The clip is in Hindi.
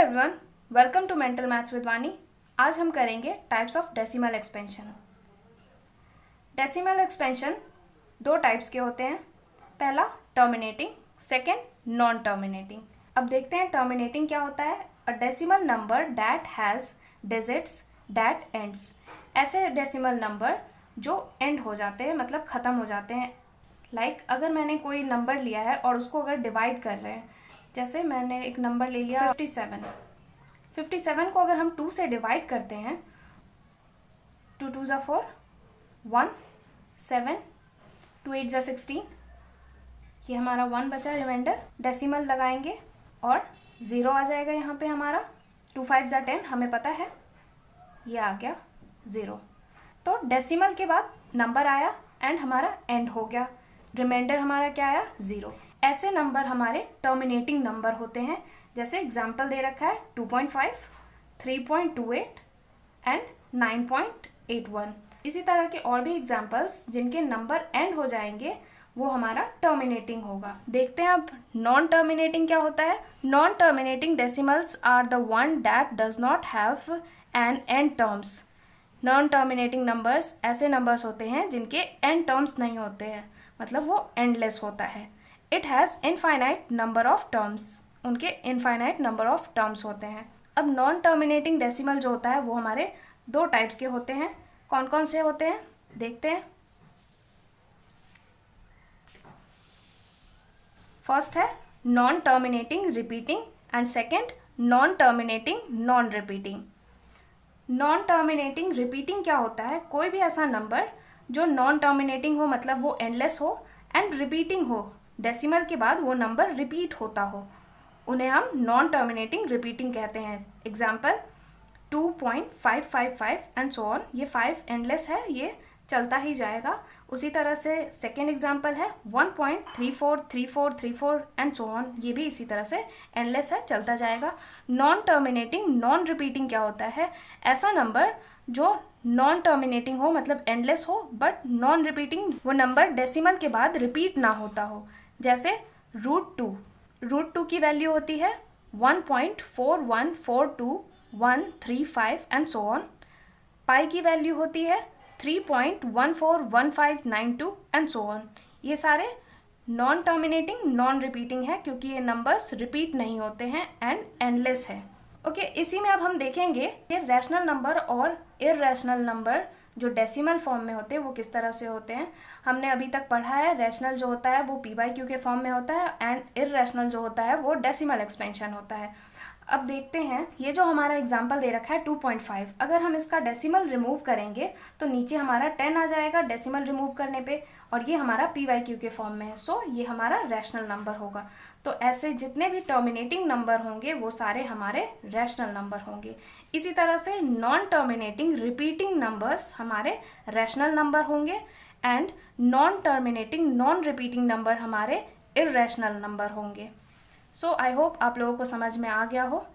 Everyone, welcome to mental maths with Wani. आज हम करेंगे types of decimal expansion. Decimal expansion दो टाइप्स के होते हैं, पहला टर्मिनेटिंग, सेकंड नॉन टर्मिनेटिंग। अब देखते हैं टर्मिनेटिंग क्या होता है। A decimal number that has digits that ends. ऐसे डेसिमल नंबर जो एंड हो जाते हैं, मतलब ख़त्म हो जाते हैं। लाइक अगर मैंने कोई नंबर लिया है और उसको अगर डिवाइड कर रहे हैं, जैसे मैंने एक नंबर ले लिया 57 को अगर हम 2 से डिवाइड करते हैं, 2 2 ज़ा 4, 1 7, 2 8 ज़ा 16, ये हमारा 1 बचा रिमाइंडर। डेसिमल लगाएंगे और 0 आ जाएगा यहाँ पे हमारा। 2 5 ज़ा 10, हमें पता है ये आ गया 0। तो डेसिमल के बाद नंबर आया एंड हमारा एंड हो गया, रिमाइंडर हमारा क्या आया 0। ऐसे नंबर हमारे टर्मिनेटिंग नंबर होते हैं। जैसे एग्जाम्पल दे रखा है 2.5, 3.28 एंड 9.81। इसी तरह के और भी एग्जाम्पल्स जिनके नंबर एंड हो जाएंगे वो हमारा टर्मिनेटिंग होगा। देखते हैं अब नॉन टर्मिनेटिंग क्या होता है। Non terminating decimals are the one that does not have an end terms. Non terminating numbers ऐसे नंबर्स होते हैं जिनके एंड टर्म्स नहीं होते हैं, मतलब वो एंडलेस होता है। It has infinite number of terms, उनके इनफाइनाइट नंबर ऑफ टर्म्स होते हैं। अब नॉन टर्मिनेटिंग डेसिमल जो होता है वो हमारे दो टाइप्स के होते हैं। कौन कौन से होते हैं देखते हैं। फर्स्ट है non terminating repeating and second non terminating non repeating. Non terminating repeating क्या होता है, कोई भी ऐसा नंबर जो नॉन टर्मिनेटिंग हो, मतलब वो एंडलेस हो, एंड रिपीटिंग हो, डेसिमल के बाद वो नंबर रिपीट होता हो, उन्हें हम नॉन टर्मिनेटिंग रिपीटिंग कहते हैं। एग्जाम्पल 2.555 एंड सो ऑन, ये 5 एंडलेस है, ये चलता ही जाएगा। उसी तरह से सेकेंड एग्जाम्पल है 1.343434 एंड सो ऑन, ये भी इसी तरह से एंडलेस है, चलता जाएगा। नॉन टर्मिनेटिंग नॉन रिपीटिंग क्या होता है, ऐसा नंबर जो नॉन टर्मिनेटिंग हो, मतलब एंडलेस हो, बट नॉन रिपीटिंग, वो नंबर डेसिमल के बाद रिपीट ना होता हो। जैसे रूट टू की वैल्यू होती है 1.4142 एंड सो ऑन। पाई की वैल्यू होती है 3.141592 एंड सो ऑन। ये सारे नॉन टर्मिनेटिंग नॉन रिपीटिंग है क्योंकि ये नंबर्स रिपीट नहीं होते हैं एंड एंडलेस है। ओके, इसी में अब हम देखेंगे कि रैशनल नंबर और इररेशनल नंबर जो डेसिमल फॉर्म में होते हैं वो किस तरह से होते हैं। हमने अभी तक पढ़ा है रैशनल जो होता है वो p/q के फॉर्म में होता है एंड इररेशनल जो होता है वो डेसिमल एक्सपेंशन होता है। अब देखते हैं, ये जो हमारा एग्जाम्पल दे रखा है 2.5, अगर हम इसका डेसिमल रिमूव करेंगे तो नीचे हमारा 10 आ जाएगा डेसिमल रिमूव करने पे, और ये हमारा p/q के फॉर्म में है, सो ये हमारा रैशनल नंबर होगा। तो ऐसे जितने भी टर्मिनेटिंग नंबर होंगे वो सारे हमारे रैशनल नंबर होंगे। इसी तरह से नॉन टर्मिनेटिंग रिपीटिंग नंबर्स हमारे रैशनल नंबर होंगे and non terminating non repeating number हमारे इररेशनल नंबर होंगे। सो आई होप आप लोगों को समझ में आ गया हो।